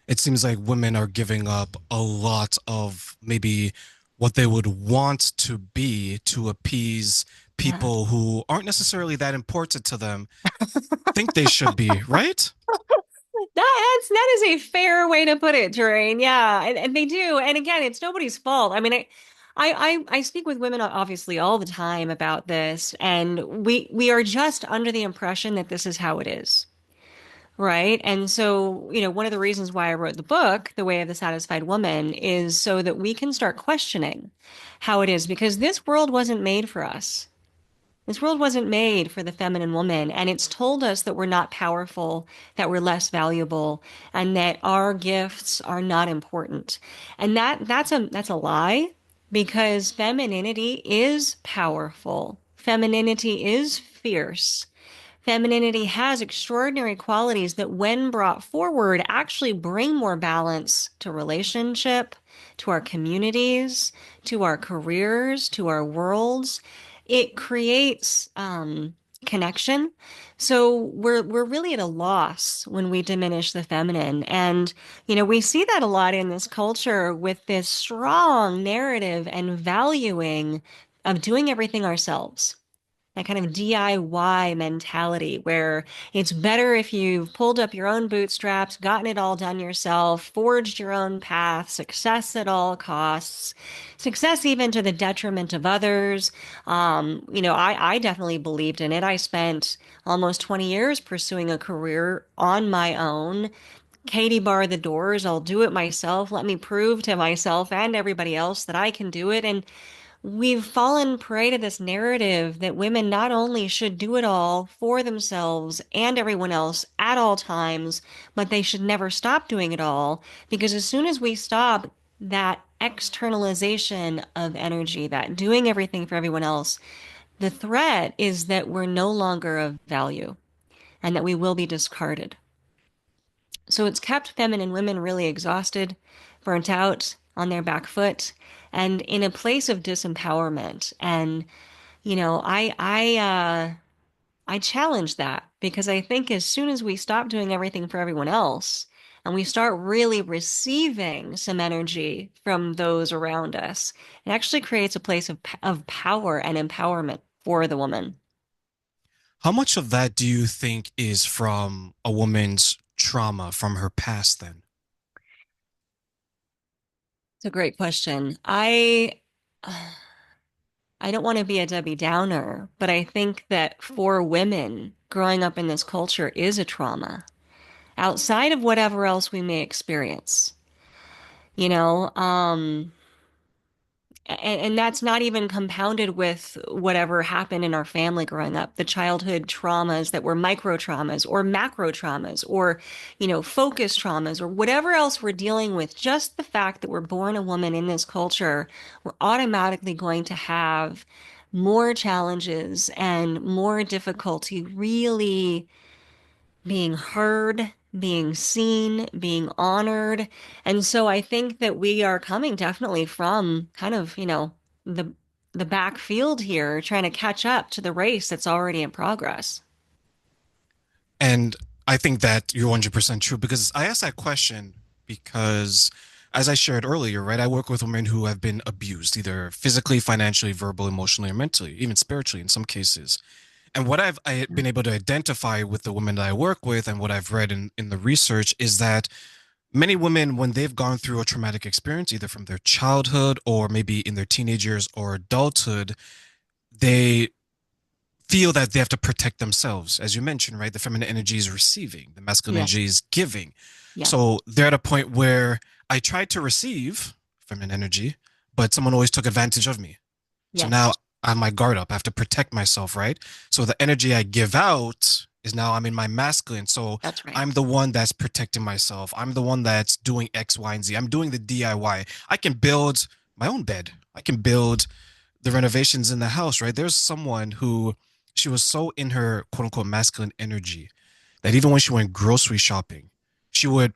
It seems like women are giving up a lot of maybe what they would want to be to appease Yeah. people who aren't necessarily that important to them, think they should be, right? That is a fair way to put it, Terrain. Yeah, and they do. And again, it's nobody's fault. I mean, I speak with women obviously all the time about this, and we are just under the impression that this is how it is, right? And so, one of the reasons why I wrote the book, The Way of the Satisfied Woman, is so that we can start questioning how it is, because this world wasn't made for us. This world wasn't made for the feminine woman, and it's told us that we're not powerful, that we're less valuable, and that our gifts are not important. And that's a lie, because femininity is powerful. Femininity is fierce. Femininity has extraordinary qualities that, when brought forward, actually bring more balance to relationship, to our communities, to our careers, to our worlds. It creates connection. So we're really at a loss when we diminish the feminine. And, we see that a lot in this culture with this strong narrative and valuing of doing everything ourselves, that kind of DIY mentality where it's better if you've pulled up your own bootstraps, gotten it all done yourself, forged your own path, success at all costs, success even to the detriment of others. I definitely believed in it. I spent almost 20 years pursuing a career on my own. Katie bar the doors. I'll do it myself. Let me prove to myself and everybody else that I can do it. And we've fallen prey to this narrative that women not only should do it all for themselves and everyone else at all times, but they should never stop doing it all. Because as soon as we stop that externalization of energy, that doing everything for everyone else, the threat is that we're no longer of value and that we will be discarded. So it's kept feminine women really exhausted, burnt out, on their back foot, and in a place of disempowerment. And I challenge that, because I think as soon as we stop doing everything for everyone else and we start really receiving some energy from those around us, it actually creates a place of power and empowerment for the woman. How much of that do you think is from a woman's trauma from her past then? It's a great question. I don't want to be a Debbie Downer, but I think that for women, growing up in this culture is a trauma outside of whatever else we may experience. You know, um, and that's not even compounded with whatever happened in our family growing up, the childhood traumas that were micro traumas or macro traumas or, focus traumas or whatever else we're dealing with. Just the fact that we're born a woman in this culture, we're automatically going to have more challenges and more difficulty really being heard, being seen, being honored. And so I think that we are coming definitely from kind of, the the backfield here, trying to catch up to the race that's already in progress. And I think that you're 100% true because I asked that question because, as I shared earlier, right, I work with women who have been abused, either physically, financially, verbally, emotionally, or mentally, even spiritually in some cases. And what I been able to identify with the women that I work with and what I've read in the research is that many women, when they've gone through a traumatic experience, either from their childhood or maybe in their teenage years or adulthood, they feel that they have to protect themselves. As you mentioned, right? The feminine energy is receiving, the masculine Yeah. energy is giving. Yeah. So they're at a point where I tried to receive feminine energy, but someone always took advantage of me. So now Yes. I'm my guard up. I have to protect myself, right? So the energy I give out is now I'm in my masculine. So That's right. I'm the one that's protecting myself. I'm the one that's doing X, Y, and Z. I'm doing the DIY. I can build my own bed. I can build the renovations in the house, right? There's someone who she was so in her quote unquote masculine energy that even when she went grocery shopping, she would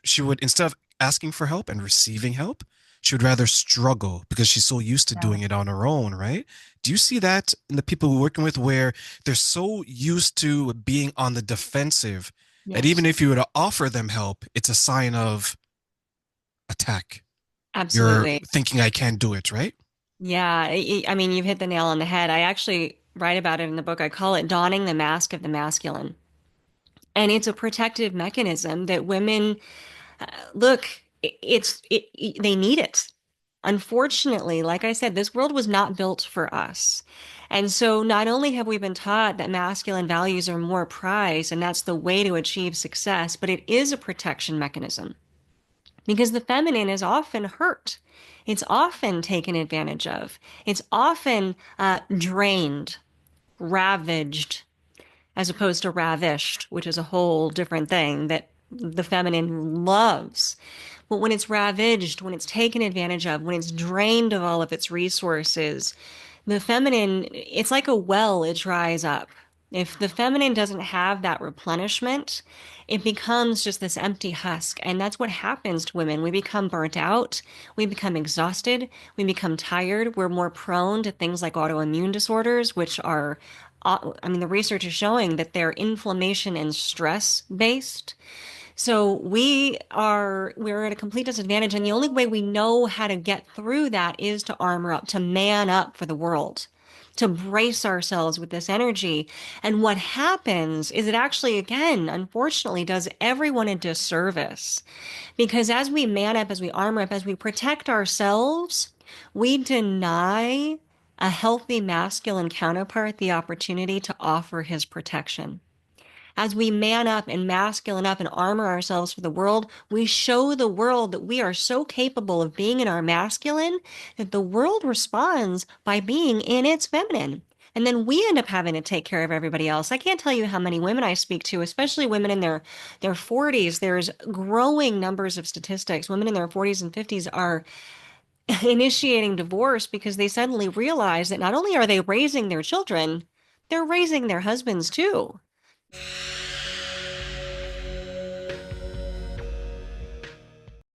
she would instead of asking for help and receiving help, she would rather struggle because she's so used to Yeah. doing it on her own, right? Do you see that in the people we're working with where they're so used to being on the defensive that even Yes, if you were to offer them help, it's a sign of attack. You're absolutely. thinking I can't do it, right? Yeah, I mean, you've hit the nail on the head. I actually write about it in the book. I call it donning the mask of the masculine. And it's a protective mechanism that women look, they need it. Unfortunately, like I said, this world was not built for us. And so not only have we been taught that masculine values are more prized and that's the way to achieve success, but it is a protection mechanism because the feminine is often hurt. It's often taken advantage of. It's often drained, ravaged, as opposed to ravished, which is a whole different thing that the feminine loves. But when it's ravaged, when it's taken advantage of, when it's drained of all of its resources, the feminine, it's like a well, it dries up. If the feminine doesn't have that replenishment, it becomes just this empty husk. And that's what happens to women. We become burnt out. We become exhausted. We become tired. We're more prone to things like autoimmune disorders, which are, I mean, the research is showing that they're inflammation and stress based. So we're at a complete disadvantage, and the only way we know how to get through that is to armor up, to man up for the world, to brace ourselves with this energy. And what happens is it actually, again, unfortunately, does everyone a disservice because as we man up, as we armor up, as we protect ourselves, we deny a healthy masculine counterpart the opportunity to offer his protection. As we man up and masculine up and armor ourselves for the world, we show the world that we are so capable of being in our masculine that the world responds by being in its feminine. And then we end up having to take care of everybody else. I can't tell you how many women I speak to, especially women in their 40s. There's growing numbers of statistics. Women in their 40s and 50s are initiating divorce because they suddenly realize that not only are they raising their children, they're raising their husbands too.